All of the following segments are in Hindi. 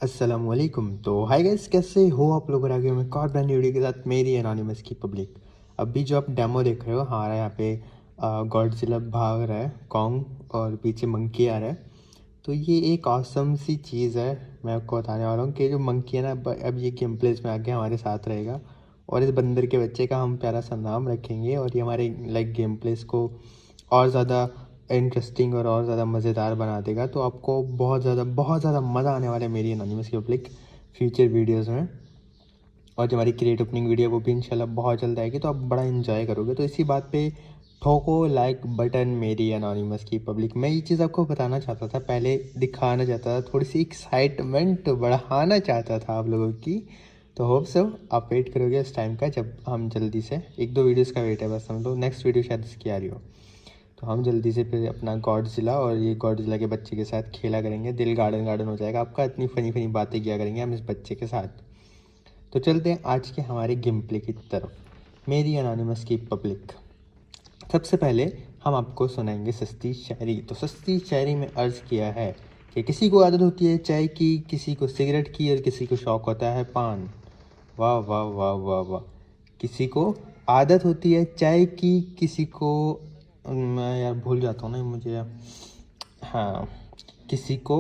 अस्सलामुअलैकुम। तो हाय गाइस, कैसे हो आप लोग? और आगे मैं एक और ब्रांड न्यू वीडियो के साथ मेरी एनोनिमस की पब्लिक। अभी जो आप डेमो देख रहे हो, हमारा यहाँ पे गॉडजिला भाग रहा है, कॉन्ग, और पीछे मंकी आ रहा है। तो ये एक ऑसम सी चीज़ है। मैं आपको बताने वाला हूँ कि जो मंकी है ना, अब ये गेम प्लेस में आके हमारे साथ रहेगा। और इस बंदर के बच्चे का हम प्यारा सा नाम रखेंगे, और ये हमारे लाइक गेम प्लेस को और ज़्यादा इंटरेस्टिंग और ज़्यादा मज़ेदार बना देगा। तो आपको बहुत ज़्यादा मज़ा आने वाला है मेरी एनोनिमस की पब्लिक फ्यूचर वीडियोस में। और जो हमारी क्रिएट ओपनिंग वीडियो वो भी इंशाल्लाह बहुत जल्द आएगी, तो आप बड़ा इन्जॉय करोगे। तो इसी बात पे ठोको लाइक बटन मेरी एनोनिमस की पब्लिक। मैं ये चीज़ आपको बताना चाहता था, पहले दिखाना चाहता था, थोड़ी सी एक्साइटमेंट बढ़ाना चाहता था आप लोगों की। तो होप सो आप वेट करोगे उस टाइम का जब हम जल्दी से, एक दो वीडियोस का वेट है बस, हम लोग नेक्स्ट वीडियो शायद इसकी आ रही हो। तो हम जल्दी से फिर अपना गॉडजिला और ये गॉडजिला के बच्चे के साथ खेला करेंगे। दिल गार्डन गार्डन हो जाएगा आपका, इतनी फ़नी फ़नी बातें किया करेंगे हम इस बच्चे के साथ। तो चलते हैं आज के हमारे गेम प्ले की तरफ, मेरी एनोनिमस की पब्लिक। सबसे पहले हम आपको सुनाएंगे सस्ती शायरी। तो सस्ती शायरी में अर्ज़ किया है कि किसी को आदत होती है चाय की, किसी को सिगरेट की, और किसी को शौक़ होता है पान। वाह वाह वाह वाह वाह। किसी को आदत होती है चाय की, किसी को, मैं यार भूल जाता हूँ ना मुझे। हाँ, किसी को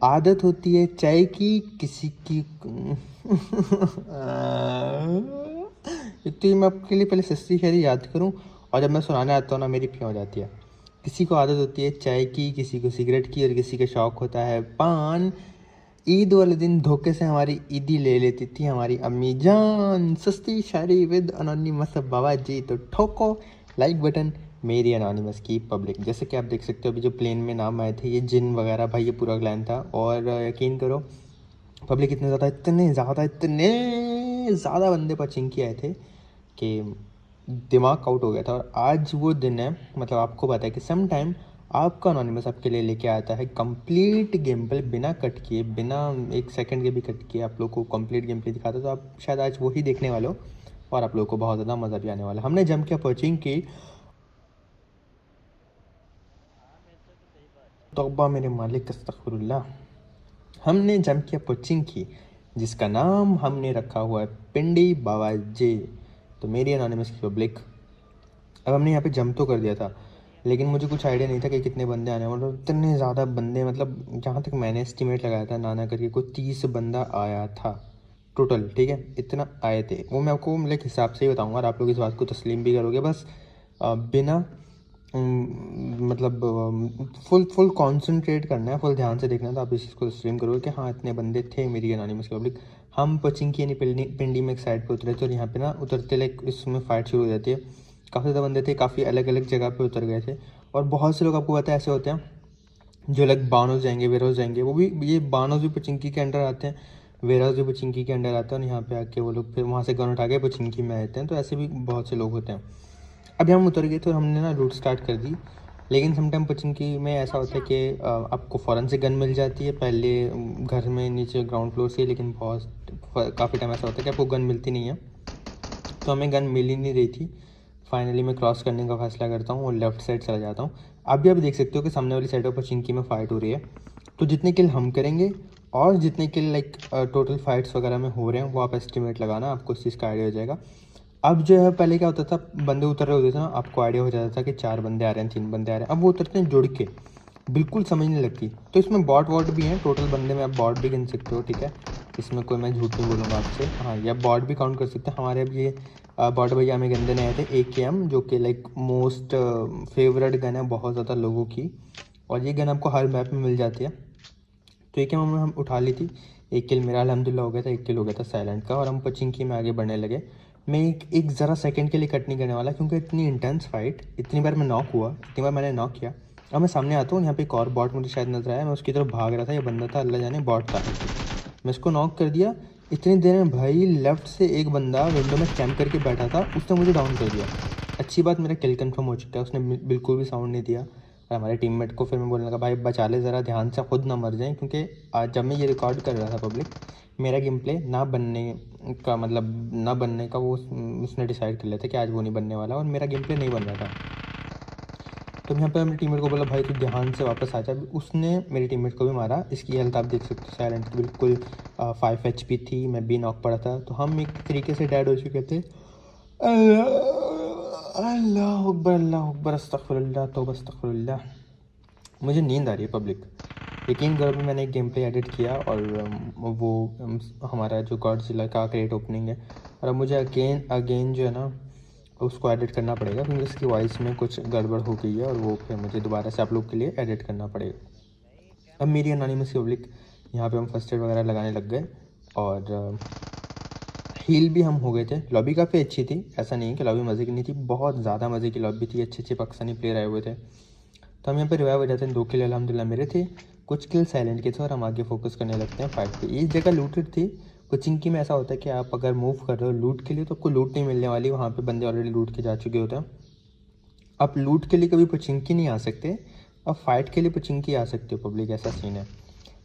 आदत होती है चाय की, किसी की इतनी मैं आपके लिए पहले सस्ती शायरी याद करूँ, और जब मैं सुनाने आता हूँ ना मेरी फी हो जाती है। किसी को आदत होती है चाय की, किसी को सिगरेट की, और किसी का शौक़ होता है पान। ईद वाले दिन धोखे से हमारी ईदी ले लेती थी हमारी अम्मी जान। सस्ती शायरी विद अनोनिमस बाबा जी। तो ठोको लाइक बटन मेरी अनोनिमस की पब्लिक। जैसे कि आप देख सकते हो अभी जो प्लेन में नाम आए थे, ये जिन वगैरह, भाई ये पूरा क्लैन था। और यकीन करो पब्लिक इतने ज़्यादा बंदे पचिंकी आए थे कि दिमाग आउट हो गया था। और आज वो दिन है, मतलब आपको पता है कि सम टाइम आपका अनोनिमस आपके लिए लेके आता है कंप्लीट गेम प्ले, बिना कट किए, बिना एक सेकंड के भी कट किए आप लोग को कंप्लीट गेम प्ले दिखाता है। तो आप शायद आज वही देखने वाले हो, और आप लोगों को बहुत ज़्यादा मज़ा भी आने वाला है। हमने जम के पर्चिंग की, तौबा मेरे मालिक अस्तगफिरुल्लाह। हमने जम के पर्चिंग की जिसका नाम हमने रखा हुआ है पिंडी बाबा जी। तो मेरी अनोनिमस की पब्लिक, अब हमने यहाँ पे जंप तो कर दिया था, लेकिन मुझे कुछ आइडिया नहीं था कि कितने बंदे आने वाले। मतलब इतने ज़्यादा बंदे, मतलब जहाँ तक मैंने एस्टिमेट लगाया था नाना करके, कोई 30 बंदा आया था टोटल। ठीक है, इतना आए थे। वो मैं आपको मतलब हिसाब से ही बताऊँगा, और आप लोग इस बात को तस्लीम भी करोगे। बस बिना मतलब फुल फुल कॉन्सेंट्रेट करना है, फुल ध्यान से देखना है, तो आप इस चीज़ को तस्लीम करोगे कि हाँ इतने बंदे थे मेरी एनोनिमस की पब्लिक। हम पचिंकी यानी पिंडी में एक साइड पे उतरे थे, और यहाँ पे ना उतरते लाइक इसमें फ़ाइट शुरू हो जाती है। काफ़ी ज़्यादा बंदे थे, काफ़ी अलग अलग जगह पे उतर गए थे। और बहुत से लोग आपको पता है ऐसे होते हैं जो लाइक बान हाउस जाएंगे, वेयर हाउस जाएंगे। वो भी, ये बान हाउस भी पचिंकी के अंडर आते हैं, वेयर हाउस भी पचिंकी के अंडर आते हैं। और यहाँ पे आके वो लोग फिर वहाँ से गन उठा के पचिंकी में आते हैं। तो ऐसे भी बहुत से लोग होते हैं। अभी हम उतर गए तो हमने ना रूट स्टार्ट कर दी। लेकिन समटाइम पचिंकी में ऐसा होता है कि आपको फ़ौरन से गन मिल जाती है पहले घर में नीचे ग्राउंड फ्लोर से, लेकिन बहुत काफ़ी टाइम ऐसा होता है कि आपको गन मिलती नहीं है। तो हमें गन मिल ही नहीं रही थी। फाइनली मैं क्रॉस करने का फैसला करता हूँ और लेफ्ट साइड चला जाता हूँ। अभी आप देख सकते हो कि सामने वाली साइड पर पचिंकी में फ़ाइट हो रही है। तो जितने किल हम करेंगे और जितने किल लाइक टोटल फाइट्स वगैरह में हो रहे हैं, वो आप एस्टिमेट लगाना, आपको इस चीज़ का आइडिया हो जाएगा। अब जो है पहले क्या होता था, बंदे उतर रहे होते थे ना, आपको आइडिया हो जाता था कि 4 बंदे आ रहे हैं, 3 बंदे आ रहे हैं। अब वो उतरते हैं जुड़ के, बिल्कुल समझ नहीं लगती। तो इसमें बॉट वॉट भी हैं, टोटल बंदे में आप बॉट भी गिन सकते हो। ठीक है, इसमें कोई मैं झूठ नहीं बोलूँगा आपसे। हाँ, या बॉट भी काउंट कर सकते हैं। हमारे अब ये बॉट भैया हमें गन देने आए थे AKM, जो कि लाइक मोस्ट फेवरेट गन है बहुत ज़्यादा लोगों की, और ये गन आपको हर मैप में मिल जाती है। तो AKM हम उठा ली थी। एक किल मेरा अल्हम्दुलिल्लाह हो गया था, एक किल हो गया था साइलेंट का, और हम पचिंकी में आगे बढ़ने लगे। मैं एक ज़रा सेकंड के लिए कट नहीं करने वाला, क्योंकि इतनी इंटेंस फाइट, इतनी बार मैं नॉक हुआ, इतनी बार मैंने नॉक किया। अब मैं सामने आता हूँ, यहाँ पे एक और बॉट मुझे शायद नजर आया, मैं उसकी तरफ भाग रहा था। ये बंदा था, अल्लाह जाने बॉट था। मैं इसको नॉक कर दिया। इतनी देर में भाई लेफ्ट से एक बंदा विंडो में कैम्प करके बैठा था, उसने मुझे डाउन कर दिया। अच्छी बात, मेरा किल कंफर्म हो चुका है, उसने बिल्कुल भी साउंड नहीं दिया। और हमारे टीममेट को फिर मैं बोलने लगा, भाई बचा ले ज़रा, ध्यान से, खुद ना मर जाएं, क्योंकि आज जब मैं ये रिकॉर्ड कर रहा था पब्लिक, मेरा गेम प्ले ना बनने का, मतलब ना बनने का वो उसने डिसाइड कर लिया था कि आज वो नहीं बनने वाला, और मेरा गेम प्ले नहीं बन रहा था। तो यहाँ पे अपने टीममेट को बोला भाई तू ध्यान से वापस आ जा। उसने मेरे टीममेट को भी मारा। इसकी हेल्थ आप देख सकते हो साइलेंट की बिल्कुल 5 HP थी। मैं भी नॉक पड़ा था, तो हम एक तरीके से डेड हो चुके थे। अल्लाह अकबर अस्तगफिरुल्लाह तौबा अस्तगफिरुल्लाह। मुझे नींद आ रही है पब्लिक। यकीन करो भी मैंने एक गेम प्ले एडिट किया और वो हमारा जो गॉडजिला का क्रेट ओपनिंग है, और अब मुझे अगेन जो है ना उसको एडिट करना पड़ेगा क्योंकि उसकी वॉइस में कुछ गड़बड़ हो गई है और वो फिर मुझे दोबारा से आप लोग के लिए एडिट करना पड़ेगा। अब मेरी एनोनिमस पब्लिक यहाँ पे हम फर्स्ट एड वगैरह लगाने लग गए और हील भी हम हो गए थे। लॉबी काफ़ी अच्छी थी, ऐसा नहीं है कि लॉबी मज़े की नहीं थी, बहुत ज़्यादा मज़े की लॉबी थी। अच्छे अच्छे पाकिस्तानी प्लेयर आए हुए थे। तो हम यहाँ पे रिवाइव हो जाते हैं। 2 किल अल्हम्दुलिल्लाह मेरे थे, कुछ किल साइलेंट के थे और हम आगे फोकस करने लगते हैं फाइट पे। ये जगह लूटेड थी। कोचिंकी में ऐसा होता है कि आप अगर मूव कर रहे हो लूट के लिए तो आपको लूट नहीं मिलने वाली, वहाँ पे बंदे ऑलरेडी लूट के जा चुके होते हैं। आप लूट के लिए कभी पोचिंकी नहीं आ सकते, अब फाइट के लिए पोचिंकी आ सकते हो पब्लिक, ऐसा सीन है।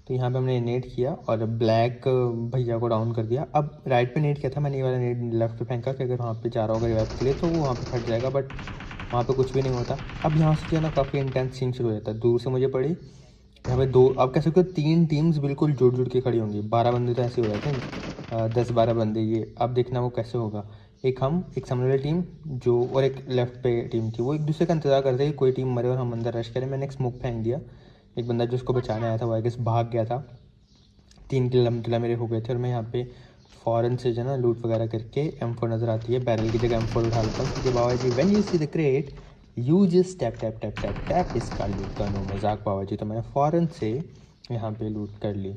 तो यहाँ पे हमने नेट किया और ब्लैक भैया को डाउन कर दिया। अब राइट पे नेट किया था मैंने, ये वाला नेट लेफ्ट पे फेंका कि अगर वहाँ पे जा रहा होगा रिवाइव के लिए तो वो वहाँ पे फट जाएगा, बट वहाँ पे कुछ भी नहीं होता। अब यहाँ से जो है ना काफ़ी इंटेंस सीन शुरू हो जाता है। दूर से मुझे पड़ी यहाँ पे 2, आप कह सकते हो 3 टीम्स बिल्कुल जुड़ के खड़ी होंगी। 12 बंदे तो ऐसे हो जाते हैं, 10-12 बंदे। ये अब देखना वो कैसे होगा। एक हम, एक सामने वाली टीम जो, और एक लेफ्ट पे टीम थी, वो एक दूसरे का इंतजार करते कि कोई टीम मरे और हम अंदर रश करें। मैंने एक स्मोक फेंक दिया। एक बंदा जो उसको बचाने आया था वो आई गेस भाग गया था। 3 किल अल्हम्दुलिल्लाह मेरे हो गए थे और मैं यहाँ पे फ़ौरन से जो है ना लूट वगैरह करके M4 नज़र आती है, बैरल की जगह M4 उठा लेता हूँ क्योंकि Baba ji when you see the crate you just tap tap tap tap tap इसका लूट का नो मजाक बाबा जी। तो मैंने फ़ौरन से यहाँ पे लूट कर ली।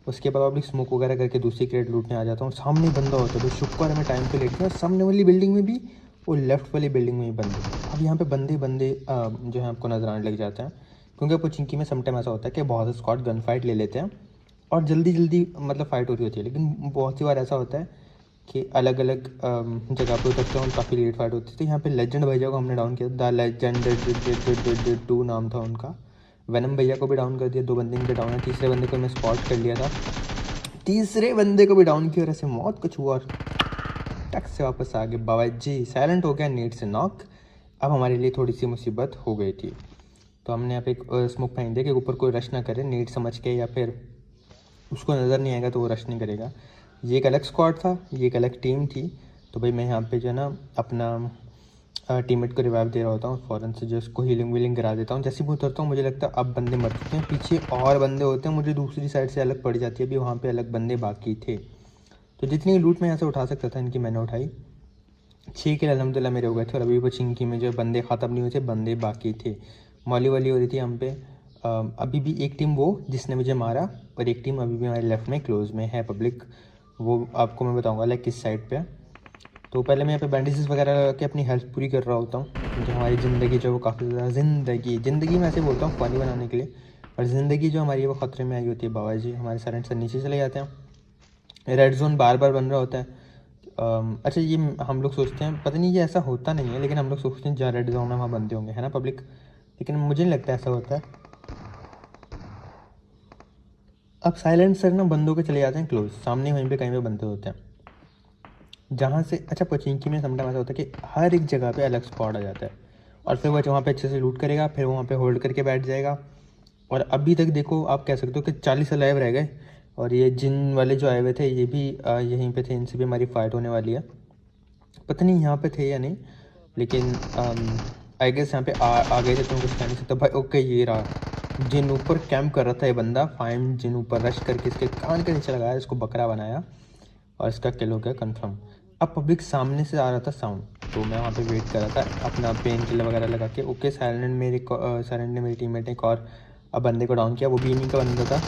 उसके बाद अपनी स्मोक वगैरह करके दूसरी क्रेट लूटने आ जाता हूँ। सामने बंदा होता है तो शुक्र है मैं टाइम पे लेट गया। सामने वाली बिल्डिंग में भी और लेफ्ट वाली बिल्डिंग में भी बंदे। अब यहाँ पे बंदे जो है आपको नजर आने लग जाते हैं क्योंकि पोचिंकी में समटाइम ऐसा होता है कि बहुत स्क्वाड गन फाइट ले लेते हैं और जल्दी मतलब फ़ाइट हो रही होती है। लेकिन बहुत सी बार ऐसा होता है कि अलग अलग जगह पर उतरते हैं और काफ़ी लेट फाइट होती है। तो यहाँ पे लेजेंड भैया को हमने डाउन किया, द लेजेंड 2 नाम था उनका। वेनम भैया को भी डाउन कर दिया, 2 बंदे इनके डाउन है। तीसरे बंदे को मैं स्पॉट कर लिया था, तीसरे बंदे को भी डाउन किया और ऐसे मौत कुछ हुआ और टक से वापस आ गए। बाबा जी साइलेंट हो गया, नेट से नॉक। अब हमारे लिए थोड़ी सी मुसीबत हो गई थी, तो हमने यहाँ पे एक स्मोक फेंक दिया कि ऊपर कोई रश ना करे, नेट समझ के, या फिर उसको नज़र नहीं आएगा तो वो रश नहीं करेगा। ये एक अलग स्क्वाड था, ये एक अलग टीम थी। तो भाई मैं यहाँ पे जो है ना अपना टीममेट को रिवाइव दे रहा होता हूँ, फ़ौरन से जो उसको हीलिंग वीलिंग करा देता हूँ। जैसे ही उतरता हूँ मुझे लगता है अब बंदे मर चुके हैं, पीछे और बंदे होते हैं, मुझे दूसरी साइड से अलग पड़ जाती है, अभी वहाँ पे अलग बंदे बाकी थे। तो जितनी लूट मैं यहाँ से उठा सकता था इनकी मैंने उठाई। 6 किल अल्हम्दुलिल्लाह मेरे हो गए थे और अभी वो चिंकी में जो बंदे ख़त्म नहीं हुए थे, बंदे बाकी थे। मौली वाली हो रही थी हम पे। अभी भी एक टीम वो जिसने मुझे मारा और एक टीम अभी भी हमारे लेफ्ट में क्लोज में है पब्लिक, वो आपको मैं बताऊंगा लाइक किस साइड पे। तो पहले मैं यहाँ पे बैंडेजेस वगैरह लगा के अपनी हेल्थ पूरी कर रहा होता हूँ। जो हमारी ज़िंदगी जो वो काफ़ी ज़्यादा ज़िंदगी में ऐसे बोलता हूँ पानी बनाने के लिए, और ज़िंदगी जो हमारी है वो ख़तरे में आई होती है। बाबा जी हमारे साइलेंट से नीचे चले जाते हैं, रेड जोन बार बार बन रहा होता है। अच्छा ये हम लोग सोचते हैं, पता नहीं ये ऐसा होता नहीं है, लेकिन हम लोग सोचते हैं जहाँ रेड जोन है वहाँ बंदे होंगे, है ना पब्लिक, लेकिन मुझे नहीं लगता ऐसा होता है। अब साइलेंट सर ना बंदों के चले जाते हैं क्लोज, सामने वहीं पे कहीं पे बंदे होते हैं जहाँ से। अच्छा पोचिंकी में समटाइम ऐसा होता है कि हर एक जगह पे अलग स्पॉट आ जाता है और फिर वो वहाँ पे अच्छे से लूट करेगा, फिर वहाँ पे होल्ड करके बैठ जाएगा। और अभी तक देखो आप कह सकते हो कि 40 लाइव रह गए और ये जिन वाले जो आए हुए थे ये भी यहीं पे थे, इनसे भी हमारी फ़ाइट होने वाली है। पता नहीं यहाँ पे थे या नहीं, लेकिन आई गेस यहाँ पे आ गए थे तो कुछ कह नहीं सकता भाई। ओके ये रहा जिन ऊपर कैंप कर रहा था ये बंदा फाइम, जिन ऊपर रश करके इसके कान के नीचे लगाया, इसको बकरा बनाया और इसका किल हो गया कंफर्म। अब पब्लिक सामने से आ रहा था साउंड, तो मैं वहाँ पे वेट कर रहा था अपना पेन किलर वगैरह लगा के। ओके साइलेंट ने मेरी टीममेट ने एक और अब बंदे को डाउन किया, वो भी इन्हीं का बंदा था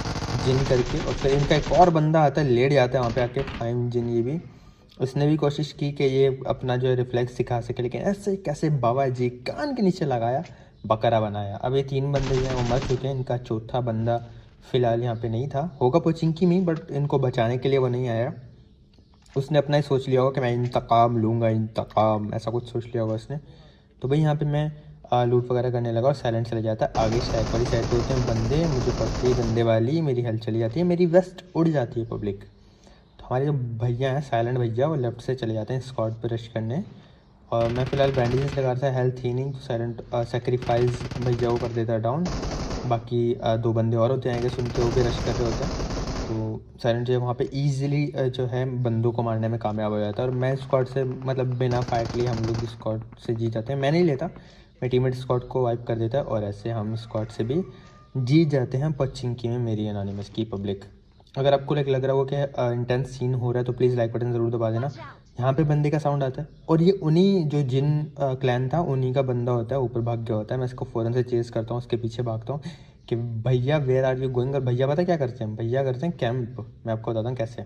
जिन करके। और फिर इनका एक और बंदा आता है, लेट जाता है वहाँ पे आके फाइम जिन। ये भी उसने भी कोशिश की कि ये अपना जो है रिफ्लेक्स सिखा सके, लेकिन ऐसे कैसे बाबा जी कान के नीचे लगाया, बकरा बनाया। अब ये 3 बंदे जो हैं वो मर चुके हैं, इनका चौथा बंदा फ़िलहाल यहाँ पे नहीं था, होगा पोचिंकी में, बट इनको बचाने के लिए वो नहीं आया। उसने अपना ही सोच लिया होगा कि मैं इंतकाम लूँगा, इंतकाम, ऐसा कुछ सोच लिया होगा उसने। तो भाई यहाँ पे मैं लूट वगैरह करने लगा और साइलेंट चले जाता है। आगे साइड वाली साइड पे होते हैं बंदे, मुझे पड़ती है गंदे वाली, मेरी हेल्थ चली जाती है, मेरी वेस्ट उड़ जाती है पब्लिक। तो हमारे जो भैया हैं साइलेंट भैया, वो लेफ्ट से चले जाते हैं स्क्वाड पे रश करने और मैं फ़िलहाल बैंडेजेस लगा रहा था, हेल्थ थी नहीं, तो साइलेंट सेक्रीफाइस भैया वो कर देता है डाउन। बाकी 2 बंदे और होते हैं सुन के, वो भी रश कर रहे होते हैं। तो साइलेंट जो है वहाँ पे ईज़िली जो है बंदों को मारने में कामयाब हो जाता है। और मैं स्क्वाड से मतलब बिना फाइट लिए हम लोग स्क्वाड से जीत जाते हैं। मैं नहीं लेता, मेरा टीममेट स्क्वाड को वाइप कर देता है और ऐसे हम स्क्वाड से भी जीत जाते हैं पचिंकी में मेरी एनोनिमस की पब्लिक। अगर आपको लग रहा हो कि इंटेंस सीन हो रहा है तो प्लीज़ लाइक बटन ज़रूर दबा देना। यहाँ पे बंदे का साउंड आता है और ये उन्हीं जो जिन क्लैन था उन्हीं का बंदा होता है, ऊपर भाग गया होता है। मैं इसको फ़ौरन से चेज़ करता हूँ, उसके पीछे भागता हूँ कि भैया वेयर आर यू गोइंग। और भैया पता क्या करते हैं, भैया करते हैं कैंप। मैं आपको बताता हूँ कैसे।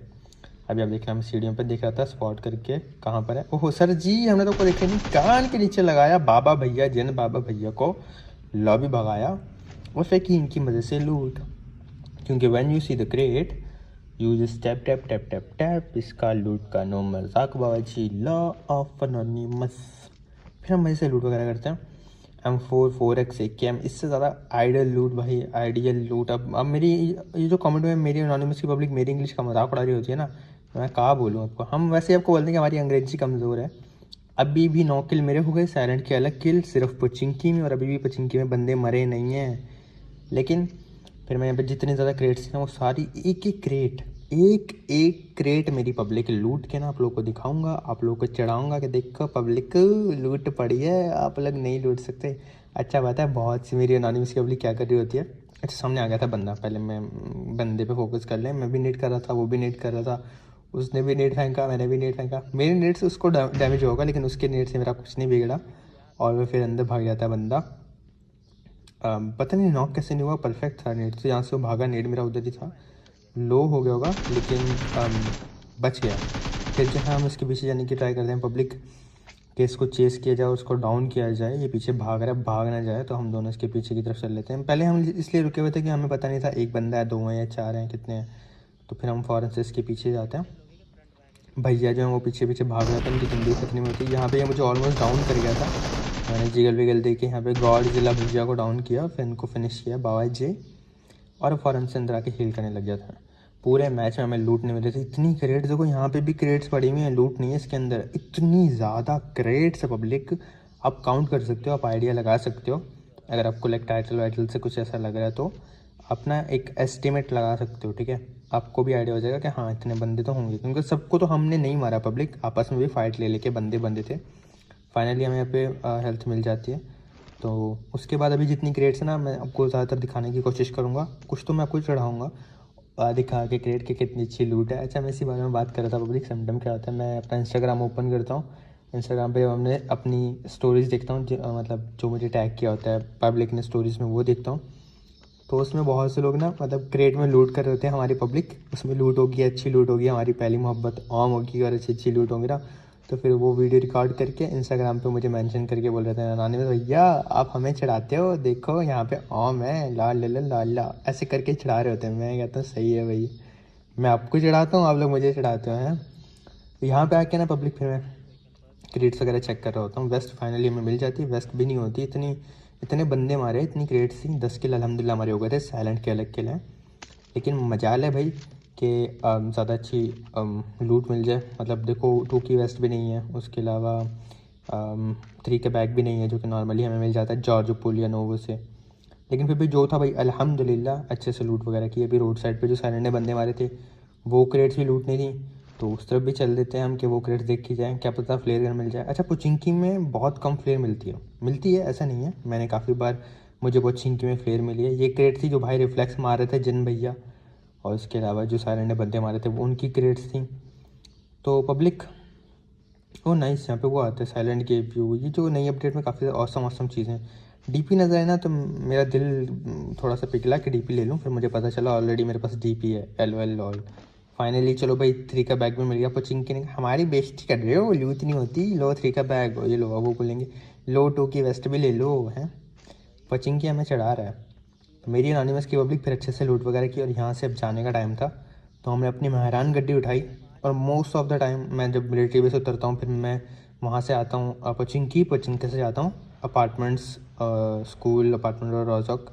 अभी आप देख रहे हैं, मैं सीढ़ियों पर दिख रहा था स्पॉट करके कहाँ पर है। ओहो सर जी, हमने तो को देखा नहीं, कान के नीचे लगाया बाबा भैया, जिन बाबा भैया को लॉबी भगाया और फेंकी इनकी मदद से लूट। क्योंकि when you see the crate you just tap tap tap tap tap. इसका लूट का नो मजाक बाबाजी, लॉ ऑफ एनोनिमस। फिर हम मज़े से लूट वगैरह करते हैं। M4 4x AKM, इससे ज़्यादा आइडियल लूट भाई, आइडियल लूट। अब मेरी ये जो कमेंट में मेरी एनोनिमस की पब्लिक मेरी इंग्लिश का मजाक उड़ा रही होती है ना, मैं कहाँ बोलूँ आपको। हम वैसे आपको बोलते हैं कि हमारी अंग्रेजी कमज़ोर है। अभी भी 9 किल मेरे हो गए, साइलेंट के अलग किल सिर्फ पचिंकी में, और अभी भी पचिंकी में बंदे मरे नहीं हैं। लेकिन फिर मैं यहाँ पे जितने ज़्यादा क्रेट्स हैं वो सारी एक एक क्रेट मेरी पब्लिक लूट के ना आप लोगों को दिखाऊंगा, आप लोगों को चढ़ाऊंगा कि देखो पब्लिक लूट पड़ी है, आप लोग नहीं लूट सकते। अच्छा बात है, बहुत सी मेरी एनोनिमस की पब्लिक क्या कर रही होती है। अच्छा सामने आ गया था बंदा, पहले मैं बंदे पे फोकस कर लें। मैं भी नेट कर रहा था, वो भी नेट कर रहा था, उसने भी नेट फेंका, मैंने भी नेट फेंका। मेरे नेट से उसको डैमेज होगा लेकिन उसके नेट से मेरा कुछ नहीं बिगड़ा और वो फिर अंदर भाग जाता है बंदा। पता नहीं नॉक कैसे नहीं हुआ, परफेक्ट था नेट से, यहाँ से वो भागा, नेट मेरा उधर ही था, लो हो गया होगा लेकिन बच गया। फिर जो है हम इसके पीछे जाने की ट्राई करते हैं पब्लिक, कि इसको चेस किया जाए, उसको डाउन किया जाए। ये पीछे भाग रहा है, भाग ना जाए, तो हम दोनों इसके पीछे की तरफ चल लेते हैं। पहले हम इसलिए रुके हुए थे कि हमें पता नहीं था एक बंदा है, 2 हैं या 4 हैं, कितने हैं। तो फिर हम फ़ौरन से इसके पीछे जाते हैं। भैया जो है वो पीछे पीछे भाग रहे थे, उनकी जल्दी खत्म नहीं होती। यहाँ पे ये मुझे ऑलमोस्ट डाउन कर गया था, मैंने जिगल विगल दे के यहाँ पे गॉड जिला भैया को डाउन किया, फिर इनको फिनिश किया बाबा जी, और फ़ौरन से अंदर आके हील करने लग गया था। पूरे मैच में हमें लूट नहीं मिल रही थी। इतनी क्रेट्स देखो, यहाँ पे भी क्रेट्स पड़ी हुई हैं, लूट नहीं है इसके अंदर। इतनी ज़्यादा क्रेट्स है पब्लिक, आप काउंट कर सकते हो, आप आइडिया लगा सकते हो। अगर आपको लाइक टाइटल वाइटल से कुछ ऐसा लग रहा है तो अपना एक एस्टिमेट लगा सकते हो, ठीक है। आपको भी आइडिया हो जाएगा कि हाँ इतने बंदे तो होंगे, क्योंकि सबको तो हमने नहीं मारा, पब्लिक आपस में भी फाइट ले लेके बंदे थे। फाइनली हमें यहाँ पे हेल्थ मिल जाती है। तो उसके बाद अभी जितनी क्रेट्स है ना, मैं आपको ज़्यादातर दिखाने की कोशिश करूँगा, कुछ तो मैं आपको चढ़ाऊँगा दिखा के क्रेट के कितनी अच्छी लूट है। अच्छा मैं इसी बारे में बात कर रहा था पब्लिक, समटाइम क्या होता है, मैं अपना इंस्टाग्राम ओपन करता हूँ, इंस्टाग्राम पे हमने अपनी स्टोरीज़ देखता हूँ, मतलब जो मुझे टैग किया होता है पब्लिक ने स्टोरीज़ में, वो देखता हूँ। तो उसमें बहुत से लोग ना मतलब क्रेट में लूट कर रहे होते हैं, हमारी पब्लिक उसमें लूट होगी, अच्छी लूट होगी, हमारी पहली मोहब्बत आम होगी और अच्छी अच्छी लूट होंगी ना। तो फिर वो वीडियो रिकॉर्ड करके इंस्टाग्राम पे मुझे मेंशन करके बोल रहे थे, नानी में भैया आप हमें चढ़ाते हो, देखो यहाँ पे आम है, ला ला ला ला ला, ऐसे करके चढ़ा रहे होते हैं। मैं कहता हूँ सही है भाई, मैं आपको चढ़ाता हूँ, आप लोग मुझे चढ़ाते हो हैं। तो यहाँ पे आके ना पब्लिक फिर मैं क्रेट्स वगैरह चेक कर रहा होता हूँ। वेस्ट फाइनली हमें मिल जाती है, वेस्ट भी नहीं होती इतनी, इतने बंदे मारे, इतनी क्रेट्स थी, 10 किल अल्हम्दुलिल्लाह हमारे हो गए थे, साइलेंट के अलग किल हैं। लेकिन मजाल है भाई कि ज़्यादा अच्छी लूट मिल जाए। मतलब देखो 2 की वेस्ट भी नहीं है, उसके अलावा 3 का बैग भी नहीं है, जो कि नॉर्मली हमें मिल जाता है जॉर्ज पुल या नोवो से। लेकिन फिर भी जो था भाई अल्हम्दुलिल्लाह अच्छे से लूट वगैरह की। अभी रोड साइड पे जो साइलेंट ने बंदे मारे थे वो क्रेट्स भी लूट नहीं थी, तो उस तरफ भी चल देते हैं हम कि वो क्रेट्स देख की जाए, क्या पता फ्लेयर गन मिल जाए। अच्छा पोचिंकी में बहुत कम फ्लेयर मिलती है ऐसा नहीं है, मैंने काफ़ी बार मुझे पोचिंकी में फ्लेयर मिली है। ये क्रेट थी जो भाई रिफ्लेक्स मार रहे थे जिन भैया, और उसके अलावा जो साइलेंट ने बंदे मारे थे वो उनकी क्रेट्स थी। तो पब्लिक ओ नाइस, यहाँ पे वो आता है साइलेंट के व्यू, ये जो नई अपडेट में काफ़ी औसम औसम चीज़ें। डीपी नज़र आए ना तो मेरा दिल थोड़ा सा पिघला कि डीपी ले लूँ, फिर मुझे पता चला ऑलरेडी मेरे पास डीपी है, LOL। फाइनली चलो भाई 3 का बैग भी मिल गया। पोचिंकी ने हमारी बेइज्जती कर रहे हो, लूट नहीं होती, लो 3 का बैग, ये लो, अब वो बोलेंगे लो 2 की वेस्ट भी ले लो हैं। पोचिंकी हमें चढ़ा रहा है। मेरी एनोनिमस की पब्लिक फिर अच्छे से लूट वगैरह की, और यहाँ से अब जाने का टाइम था, तो हमने अपनी मेहरान गड्डी उठाई। और मोस्ट ऑफ द टाइम मैं जब मिलिट्री बेस उतरता हूँ फिर मैं वहाँ से आता हूँ पोचिंकी से जाता हूँ अपार्टमेंट्स, स्कूल अपार्टमेंट और रोजॉक।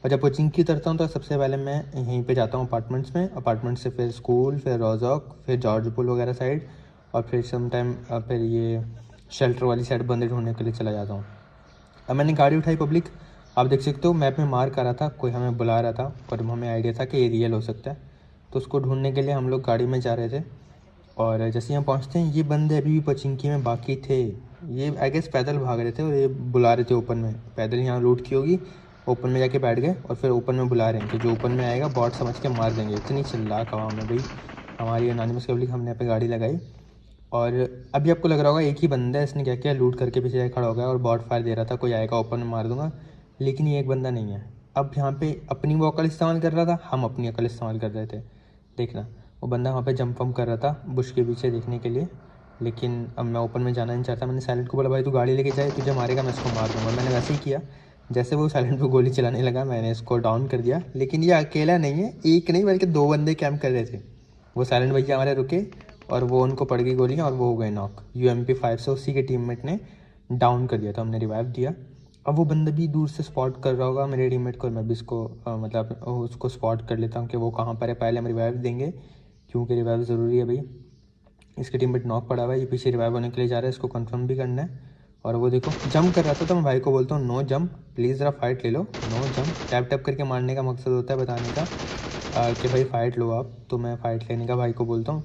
और जब पोचिंकी उतरता हूँ तो सबसे पहले मैं यहीं पे जाता हूँ अपार्टमेंट्स में, अपार्टमेंट से फिर स्कूल, फिर रोजॉक, फिर जॉर्ज पुल वगैरह साइड, और फिर सम टाइम फिर ये शेल्टर वाली साइड बंदे ढूंढने के लिए चला जाता हूँ। अब मैंने गाड़ी उठाई पब्लिक, आप देख सकते हो मैप में मार्क आ रहा था, कोई हमें बुला रहा था और हमें आइडिया था कि ये रियल हो सकता है, तो उसको ढूंढने के लिए हम लोग गाड़ी में जा रहे थे। और जैसे यहाँ पहुँचते हैं, ये बंदे अभी भी पचिंकी में बाकी थे, ये आई गेस पैदल भाग रहे थे और ये बुला रहे थे ओपन में। पैदल यहाँ लूट की होगी, ओपन में जाके बैठ गए और फिर ओपन में बुला रहे हैं कि जो ओपन में आएगा बॉट समझ के मार देंगे। इतनी चिल्लाक हवा में भाई हमारी एनोनिमस पब्लिक, हमने यहाँ पे गाड़ी लगाई। और अभी आपको लग रहा होगा एक ही बंदा है, इसने क्या किया, लूट करके पीछे जाके खड़ा हो गया और बॉट फायर दे रहा था, कोई आएगा ओपन में मार दूंगा। लेकिन ये एक बंदा नहीं है। अब यहाँ पे अपनी वो अकल इस्तेमाल कर रहा था, हम अपनी अकल इस्तेमाल कर रहे थे। देखना, वो बंदा वहाँ पे जंप वम्प कर रहा था बुश के पीछे देखने के लिए, लेकिन अब मैं ओपन में जाना नहीं चाहता। मैंने साइलेंट को बोला, भाई तू गाड़ी लेके जाए, तुझे मारेगा मैं इसको मार दूंगा। मैंने वैसे ही किया, जैसे वो साइलेंट पे गोली चलाने लगा मैंने इसको डाउन कर दिया। लेकिन ये अकेला नहीं है, एक नहीं बल्कि 2 बंदे कैंप कर रहे थे। वो साइलेंट भैया हमारे रुके और वो उनको पड़ गई गोलियाँ और वो हो गए नॉक। UMP5 से उसी के टीममेट ने डाउन कर दिया, तो हमने रिवाइव दिया। अब वो बंदा भी दूर से स्पॉट कर रहा होगा मेरे टीममेट को, मैं भी इसको मतलब उसको स्पॉट कर लेता हूँ कि वो कहाँ पर है। पहले हम रिवाइव देंगे क्योंकि रिवाइव ज़रूरी है भाई। इसके टीममेट नॉक पड़ा हुआ है, ये पीछे रिवाइव होने के लिए जा रहा है, इसको कंफर्म भी करना है। और वो देखो जंप कर रहा था, तो मैं भाई को बोलता हूँ नो जंप प्लीज़, ज़रा फाइट ले लो, नो जंप। टैप टैप करके मारने का मकसद होता है बताने का कि भाई फ़ाइट लो आप, तो मैं फ़ाइट लेने का भाई को बोलता हूँ।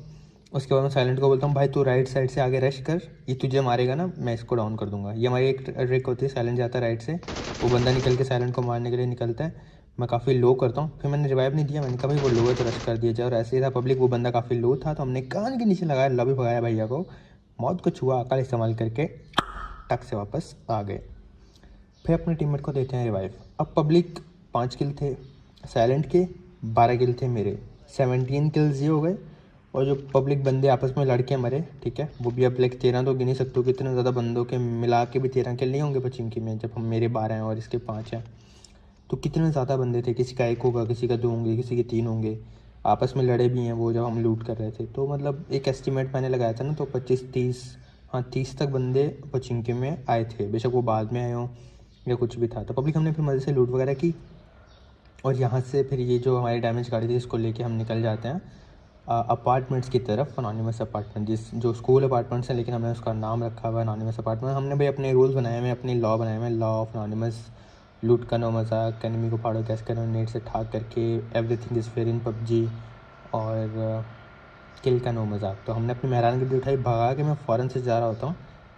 उसके बाद मैं साइलेंट को बोलता हूँ, भाई तू राइट साइड से आगे रश कर, ये तुझे मारेगा ना, मैं इसको डाउन कर दूंगा। ये हमारी एक ट्रिक होती है, साइलेंट जाता है राइट से, वो बंदा निकल के साइलेंट को मारने के लिए निकलता है। मैं काफ़ी लो करता हूँ, फिर मैंने रिवाइव नहीं दिया, मैंने कहा भाई वो लो है तो रश कर दिया जाए। और ऐसे ही था पब्लिक, वो बंदा काफ़ी लो था तो हमने कान के नीचे लगाया, लभी भगाया भैया को, मौत को छुआ, अकल इस्तेमाल करके टक से वापस आ गए। फिर अपने टीममेट को देते हैं रिवाइव। अब पब्लिक 5 किल थे साइलेंट के, 12 किल थे मेरे, 17 किल्स ये हो गए। और जो पब्लिक बंदे आपस में लड़के मरे, ठीक है, वो भी अब लाइक 13 तो गिन ही सकते हो, कितने ज़्यादा बंदों के मिला के भी 13 किल नहीं होंगे पचिंकी में, जब हम मेरे 12 हैं और इसके 5 हैं, तो कितने ज़्यादा बंदे थे। किसी का 1 होगा, किसी का 2 होंगे, किसी के 3 होंगे, आपस में लड़े भी हैं वो जब हम लूट कर रहे थे। तो मतलब एक एस्टिमेट मैंने लगाया था ना, तो 25-30, हाँ 30 तक बंदे पचिंकी में आए थे, बेशक वो बाद में आए हों या कुछ भी था। तो पब्लिक हमने फिर मज़े से लूट वगैरह की और यहाँ से फिर ये जो हमारी डैमेज गाड़ी थी इसको लेके हम निकल जाते हैं अपार्टमेंट्स की तरफ। अनोनिमस अपार्टमेंट, जिस जो स्कूल अपार्टमेंट्स हैं, लेकिन हमने उसका नाम रखा हुआ है अनोनिमस अपार्टमेंट। हमने भाई अपने रूल्स बनाए हुए, अपनी लॉ बनाए हुए, लॉ ऑफ अनोनिमस, लूट का नो मजाक, एनिमी को फाड़ो कैसे करो नेट से ठाक करके, everything is fair in PUBG, और किल का नो मजाक। तो हमने अपनी मेहरान गड्डी उठाई, भगा के मैं फ़ौरन से जा रहा होता हूँ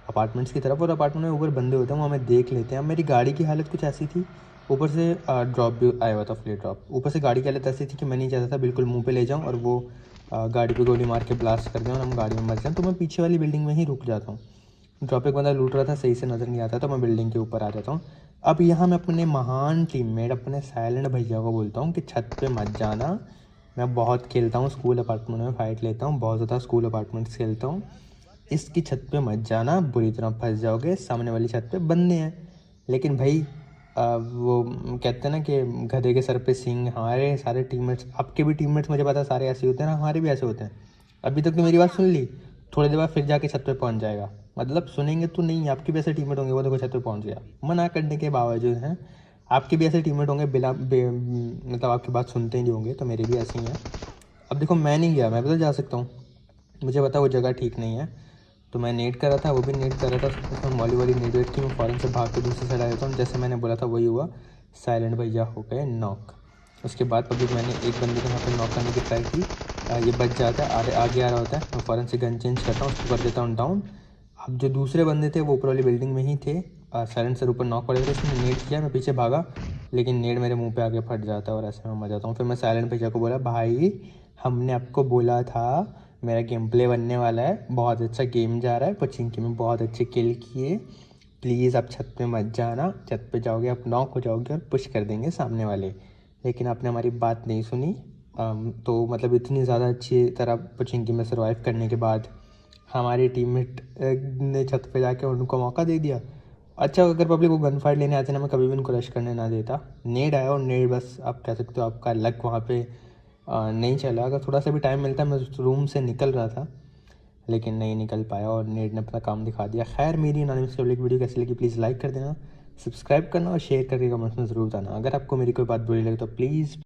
अपार्टमेंट्स की तरफ, और अपार्टमेंट में ऊपर बंदे होते हैं वो हमें देख लेते हैं। अब मेरी गाड़ी की हालत कुछ ऐसी थी, ऊपर से ड्रॉप भी आया हुआ था, फ्ली ड्रॉप, ऊपर से गाड़ी की हालत ऐसी थी कि मैं नहीं चाहता था बिल्कुल मुंह पे ले जाऊं और वो गाड़ी पे गोली मार के ब्लास्ट कर दें और हम गाड़ी में मर जाएं। तो मैं पीछे वाली बिल्डिंग में ही रुक जाता हूँ। ड्रॉप एक बंदा लूट रहा था, सही से नज़र नहीं आता, तो मैं बिल्डिंग के ऊपर आ जाता हूँ। अब यहाँ मैं अपने महान टीममेट अपने साइलेंट भैया को बोलता हूँ कि छत पे मत जाना, मैं बहुत खेलता हूँ स्कूल अपार्टमेंट में, फ़ाइट लेता हूँ बहुत ज़्यादा, स्कूल अपार्टमेंट्स खेलता हूँ, इसकी छत पे मत जाना, बुरी तरह फंस जाओगे, सामने वाली छत पे बंदे हैं। लेकिन भाई वो कहते हैं ना कि गधे के सर पे सींग, हमारे सारे टीममेट्स, आपके भी टीममेट्स मुझे पता है सारे ऐसे होते हैं ना, हमारे भी ऐसे होते हैं। अभी तक तो मेरी बात सुन ली, थोड़ी देर बाद फिर जाके छत पे पहुंच जाएगा, मतलब सुनेंगे तो नहीं, आपके भी ऐसे टीममेट होंगे, वो देखो छत पे पहुंच गया, मना करने के बावजूद हैं। आपके भी ऐसे टीममेट होंगे मतलब आपकी बात सुनते ही नहीं होंगे, तो मेरे भी ऐसे ही हैं। अब देखो मैं नहीं गया, मैं भी तो जा सकता हूँ, मुझे पता वो जगह ठीक नहीं है, तो मैं नेट कर रहा था, वो भी नेट कर रहा था, उसमें मॉली वाली नेट वेट की, मैं फ़ौरन से भाग के दूसरी साइड आ जाता हूँ। जैसे मैंने बोला था वही हुआ, साइलेंट भैया हो गए नॉक। उसके बाद पब्लिक मैंने एक बंदे को यहाँ पे नॉक करने की ट्राई की, ये बच जाता है, आगे आ रहा होता है, मैं फ़ौरन से गन चेंज करता हूँ, उसको कर देता हूँ डाउन। अब जो दूसरे बंदे थे वो ऊपर वाली बिल्डिंग में ही थे, साइलेंट सर ऊपर नॉक पड़े थे, उसने नेट किया, मैं पीछे भागा, लेकिन नेट मेरे मुँह पर आगे फट जाता है और ऐसे मैं मर जाता हूँ। फिर मैं साइलेंट भैया को बोला, भाई हमने आपको बोला था मेरा गेम प्ले बनने वाला है, बहुत अच्छा गेम जा रहा है, पचिंकी में बहुत अच्छे किल किए, प्लीज़ आप छत पे मत जाना, छत पे जाओगे आप नॉक हो जाओगे और पुश कर देंगे सामने वाले। लेकिन आपने हमारी बात नहीं सुनी। तो मतलब इतनी ज़्यादा अच्छी तरह पचिंकी में सर्वाइव करने के बाद हमारे टीममेट ने छत पे जाके उनको मौका दे दिया। अच्छा अगर पब्लिक वो गन फाइट लेने आते ना, मैं कभी भी उनको रश करने ना देता। नेड आया और नेड बस आप कह सकते हो आपका लक वहाँ पे नहीं चला। अगर थोड़ा सा भी टाइम मिलता, मैं उस रूम से निकल रहा था, लेकिन नहीं निकल पाया और नेट ने अपना काम दिखा दिया। खैर मेरी एनोनिमस पब्लिक वीडियो कैसी लगी प्लीज़ लाइक कर देना, सब्सक्राइब करना और शेयर करके कमेंट्स में ज़रूर बताना। अगर आपको मेरी कोई बात बुरी लगे तो प्लीज़